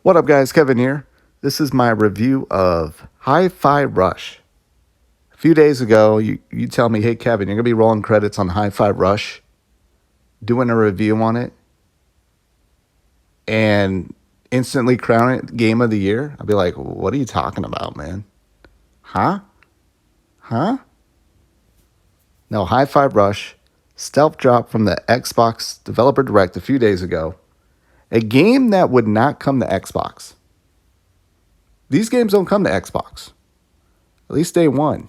What up, guys? Kevin here. This is my review of Hi-Fi Rush. A few days ago, you tell me, hey, Kevin, you're going to be rolling credits on Hi-Fi Rush, doing a review on it, and instantly crown it Game of the Year. I'll be like, what are you talking about, man? Huh? Huh? No, Hi-Fi Rush, stealth drop from the Xbox Developer Direct a few days ago. A game that would not come to Xbox. These games don't come to Xbox, at least day one.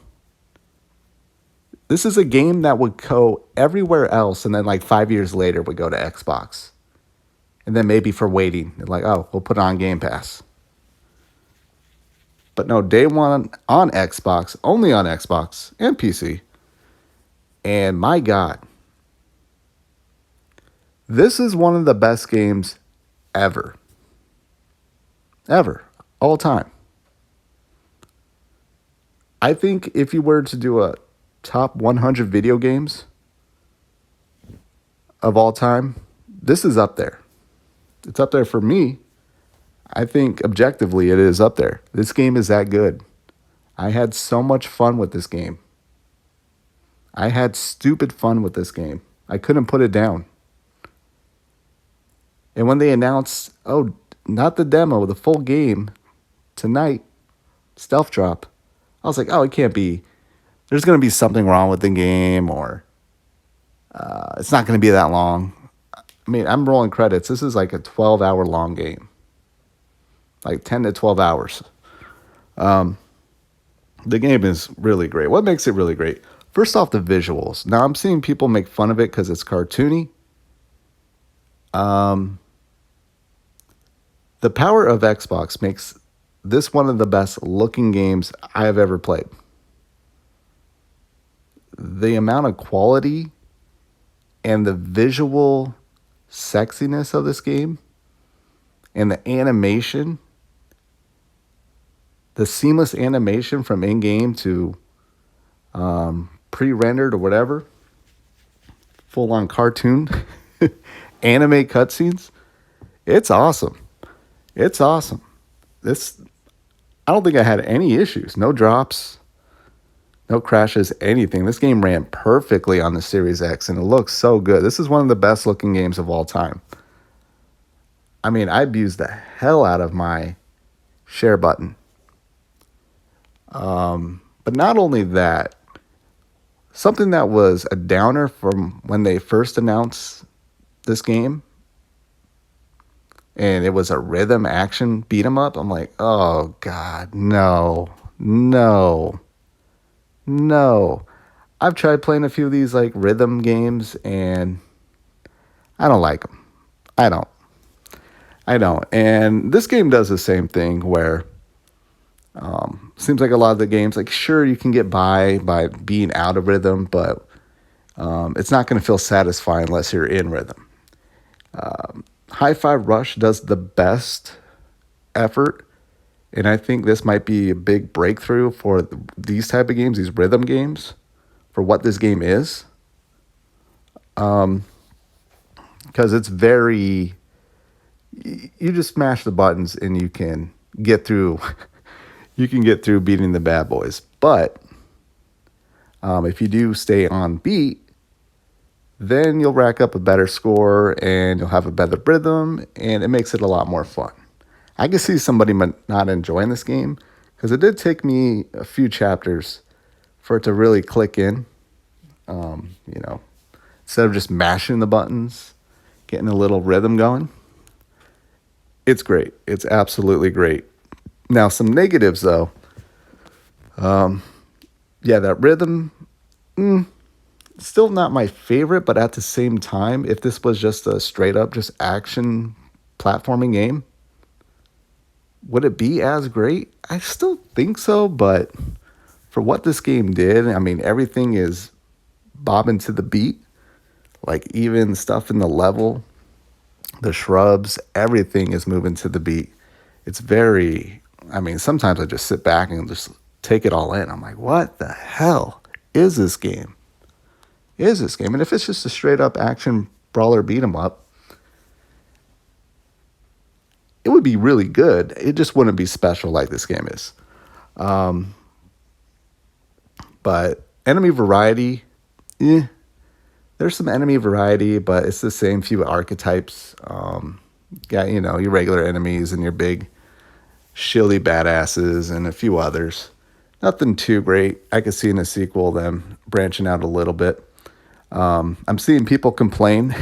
This is a game that would go everywhere else, and then like 5 years later would go to Xbox, and then maybe for waiting, like, oh, we'll put it on Game Pass. But no, day one on Xbox, only on Xbox and PC. And my God, this is one of the best games ever, ever, all time. I think if you were to do a top 100 video games of all time, this is up there. It's up there for me. I think objectively it is up there. This game is that good. I had so much fun with this game. I had stupid fun with this game. I couldn't put it down. And when they announced, oh, not the demo, the full game tonight, stealth drop, I was like, oh, it can't be. There's going to be something wrong with the game, or it's not going to be that long. I mean, I'm rolling credits. This is like a 12-hour long game, like 10 to 12 hours. The game is really great. What makes it really great? First off, the visuals. Now, I'm seeing people make fun of it because it's cartoony. The power of Xbox makes this one of the best looking games I have ever played. The amount of quality and the visual sexiness of this game and the animation, the seamless animation from in-game to pre-rendered or whatever, full-on cartoon, anime cutscenes, it's awesome. It's awesome. I don't think I had any issues, no drops, no crashes, anything. This game ran perfectly on the Series X, and it looks so good. This is one of the best looking games of all time. I mean, I abused the hell out of my share button. But not only that, something that was a downer from when they first announced this game, and it was a rhythm action beat 'em up. I'm like, oh God, no, no, no. I've tried playing a few of these like rhythm games, and I don't like them. I don't. I don't. And this game does the same thing where seems like a lot of the games, like sure you can get by being out of rhythm, but it's not going to feel satisfying unless you're in rhythm. Hi-Fi Rush does the best effort, and I think this might be a big breakthrough for these type of games, these rhythm games, for what this game is. Because it's very, you just smash the buttons and you can get through, you can get through beating the bad boys. But if you do stay on beat, then you'll rack up a better score and you'll have a better rhythm, and it makes it a lot more fun. I can see somebody not enjoying this game because it did take me a few chapters for it to really click in. Instead of just mashing the buttons, getting a little rhythm going. It's great. It's absolutely great. Now, some negatives though. That rhythm, still not my favorite, but at the same time, if this was just a straight up just action platforming game, would it be as great? I still think so, but for what this game did, I mean, everything is bobbing to the beat. Like even stuff in the level, the shrubs, everything is moving to the beat. It's very, I mean, sometimes I just sit back and just take it all in. I'm like, what the hell is this game? And if it's just a straight up action brawler beat 'em up, would be really good. It just wouldn't be special like this game is. But enemy variety, there's some enemy variety, but it's the same few archetypes. Got, your regular enemies and your big shilly badasses and a few others. Nothing too great. I could see in a sequel them branching out a little bit. I'm seeing people complain.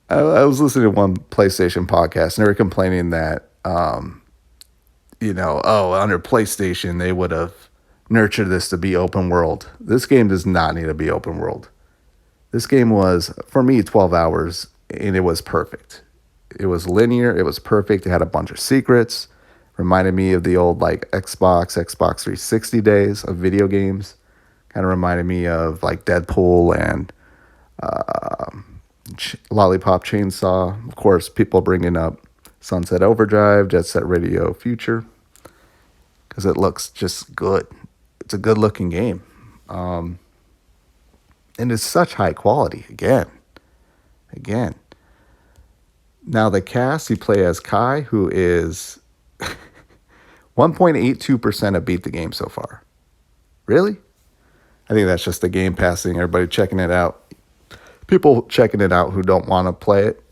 I was listening to one PlayStation podcast and they were complaining that, under PlayStation, they would have nurtured this to be open world. This game does not need to be open world. This game was, for me, 12 hours, and it was perfect. It was linear. It was perfect. It had a bunch of secrets. Reminded me of the old, Xbox 360 days of video games. Kind of reminded me of, Deadpool and Lollipop Chainsaw. Of course, people bringing up Sunset Overdrive, Jet Set Radio Future, because it looks just good. It's a good-looking game. And it's such high quality, again. Now, the cast, you play as Kai, who is 1.82% have beat the game so far. Really? I think that's just the Game Pass thing. Everybody checking it out. People checking it out who don't want to play it.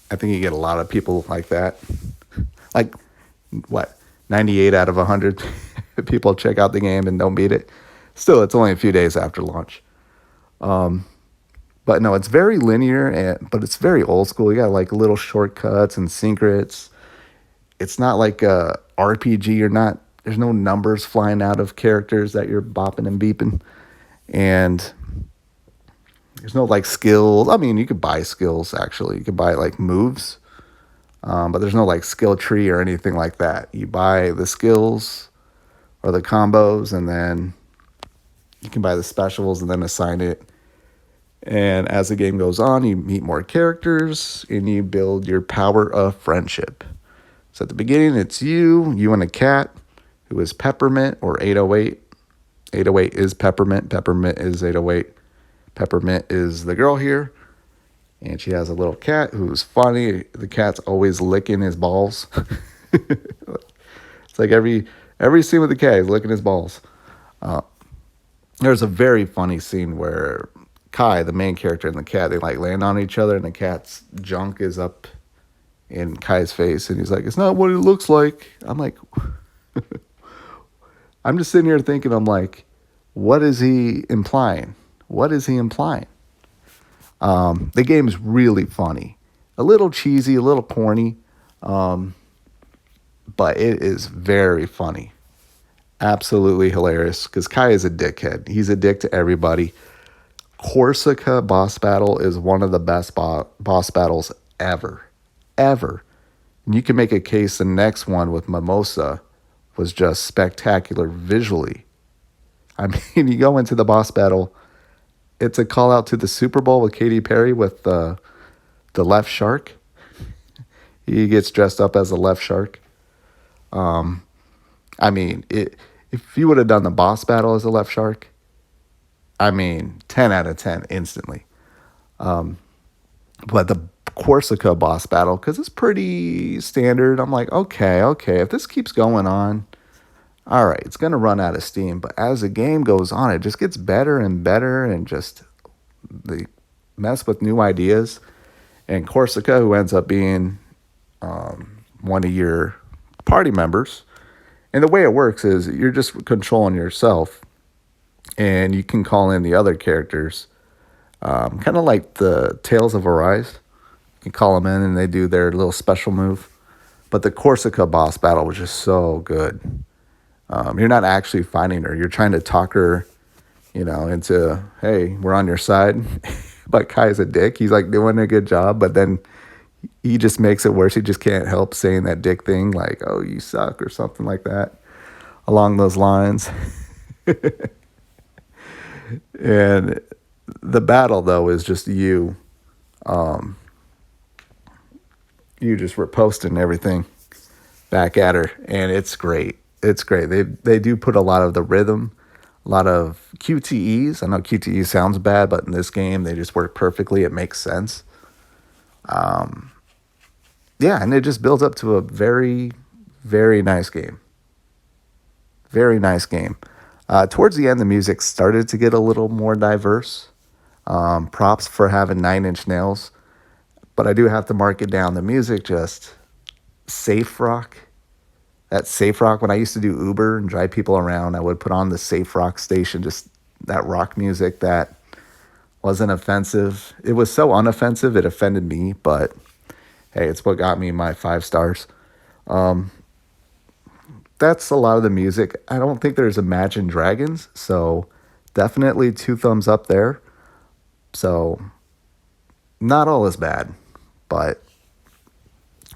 I think you get a lot of people like that. 98 out of 100 people check out the game and don't beat it. Still, it's only a few days after launch. But no, it's very linear, but it's very old school. You got little shortcuts and secrets. It's not like a RPG. There's no numbers flying out of characters that you're bopping and beeping. And there's no skills. I mean, you could buy skills actually. You could buy moves. But there's no skill tree or anything like that. You buy the skills or the combos, and then you can buy the specials and then assign it. And as the game goes on, you meet more characters and you build your power of friendship. So at the beginning, it's you and a cat who is Peppermint or 808. 808 is Peppermint. Peppermint is 808. Peppermint is the girl here. And she has a little cat who's funny. The cat's always licking his balls. It's like every scene with the cat, he's licking his balls. There's a very funny scene where Kai, the main character, and the cat, they land on each other, and the cat's junk is up in Kai's face, and he's like, "It's not what it looks like." I'm like, I'm just sitting here thinking, I'm like, what is he implying? The game's really funny, a little cheesy, a little corny, but it is very funny. Absolutely hilarious, because Kai is a dickhead. He's a dick to everybody. Corsica boss battle is one of the best boss battles ever. And you can make a case the next one with Mimosa was just spectacular visually. I mean, you go into the boss battle, it's a call out to the Super Bowl with Katy Perry with the left shark. He gets dressed up as a left shark. I mean, if you would have done the boss battle as a left shark, 10 out of 10 instantly. But the Corsica boss battle, because it's pretty standard, I'm like, okay, if this keeps going on, all right, it's going to run out of steam. But as the game goes on, it just gets better and better, and just they mess with new ideas. And Corsica, who ends up being one of your party members, and the way it works is you're just controlling yourself, and you can call in the other characters, kind of like the Tales of Arise. You call them in, and they do their little special move. But the Corsica boss battle was just so good. You're not actually fighting her. You're trying to talk her, into, hey, we're on your side. But Kai's a dick. He's doing a good job, but then he just makes it worse. He just can't help saying that dick thing, oh, you suck, or something like that, along those lines. And the battle, though, is just you. You just were posting everything back at her, and it's great. It's great. They do put a lot of the rhythm, a lot of QTEs. I know QTE sounds bad, but in this game, they just work perfectly. It makes sense. Yeah, and it just builds up to a very, very nice game. Very nice game. Towards the end, the music started to get a little more diverse. Props for having 9 Inch Nails, but I do have to mark it down. The music just safe rock. That safe rock. When I used to do Uber and drive people around, I would put on the safe rock station, just that rock music that wasn't offensive. It was so unoffensive it offended me, but hey, it's what got me my 5 stars. That's a lot of the music. I don't think there's Imagine Dragons, so definitely 2 thumbs up there. So not all is bad, but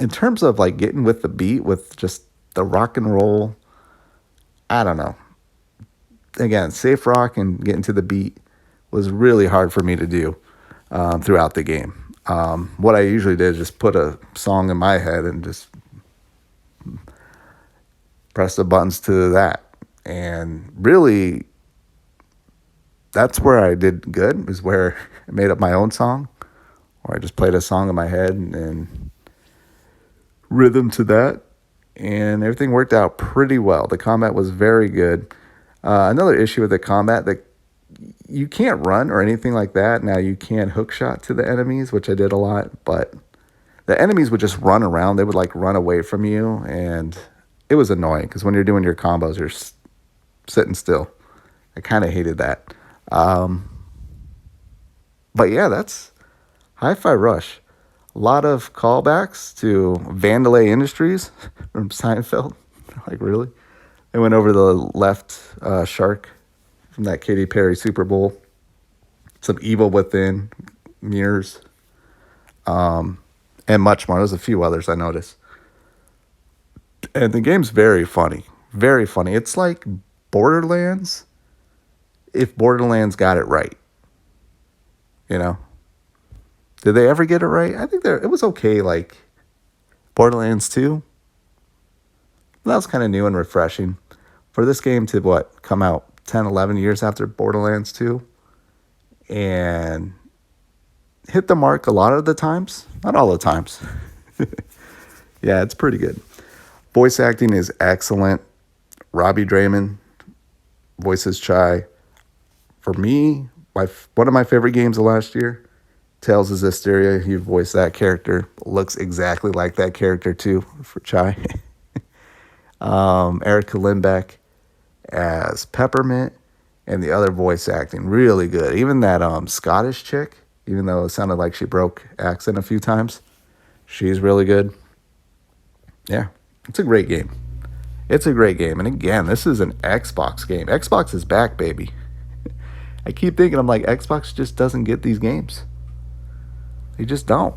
in terms of like getting with the beat with just the rock and roll, I don't know. Again, safe rock and getting to the beat was really hard for me to do throughout the game. What I usually did is just put a song in my head and just press the buttons to that. And really, that's where I did good, is where I made up my own song, or I just played a song in my head and rhythm to that. And everything worked out pretty well. The combat was very good. Another issue with the combat, that you can't run or anything like that. Now you can hook shot to the enemies, which I did a lot, but the enemies would just run around. They would like run away from you, and it was annoying because when you're doing your combos, you're sitting still. I kind of hated that. But yeah, that's Hi-Fi Rush. A lot of callbacks to Vandelay Industries from Seinfeld. Like, really? They went over the left shark from that Katy Perry Super Bowl. Some Evil Within, Mirrors, and much more. There's a few others I noticed. And the game's very funny. Very funny. It's like Borderlands if Borderlands got it right. You know? Did they ever get it right? I think it was okay, like Borderlands 2. That was kind of new and refreshing. For this game to, come out 10, 11 years after Borderlands 2 and hit the mark a lot of the times. Not all the times. Yeah, it's pretty good. Voice acting is excellent. Robbie Draymond voices Chai. For me, one of my favorite games of last year, Tales of Zestiria. He voiced that character. Looks exactly like that character, too, for Chai. Erica Lindbeck as Peppermint, and the other voice acting, really good. Even that Scottish chick, even though it sounded like she broke accent a few times, she's really good. Yeah, it's a great game. It's a great game. And again, this is an Xbox game. Xbox is back, baby. I keep thinking, I'm like, Xbox just doesn't get these games. They just don't.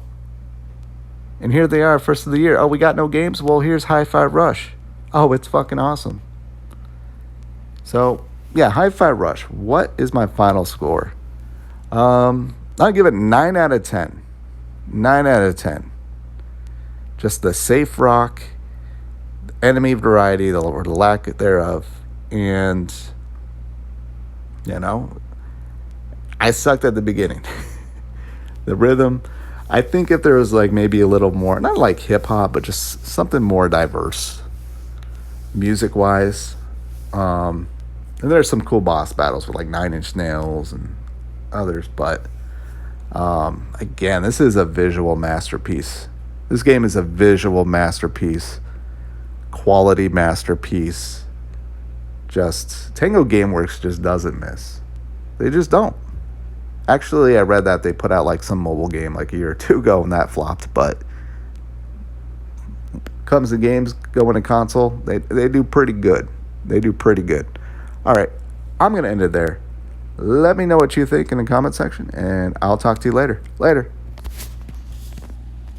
And here they are, first of the year. Oh, we got no games? Well, here's Hi-Fi Rush. Oh, it's fucking awesome. So, yeah, Hi-Fi Rush. What is my final score? I'll give it 9 out of 10. 9 out of 10. Just the safe rock, enemy variety, or the lack thereof. And, I sucked at the beginning. The rhythm, I think if there was like maybe a little more, not like hip hop, but just something more diverse, music wise. And there's some cool boss battles with like 9 Inch Nails and others, but again, this is a visual masterpiece. This game is a visual masterpiece, quality masterpiece. Just Tango Gameworks just doesn't miss. They just don't. Actually, I read that they put out like some mobile game like a year or two ago and that flopped, but comes to games going to console, they do pretty good. They do pretty good. All right, I'm going to end it there. Let me know what you think in the comment section, and I'll talk to you later. Later.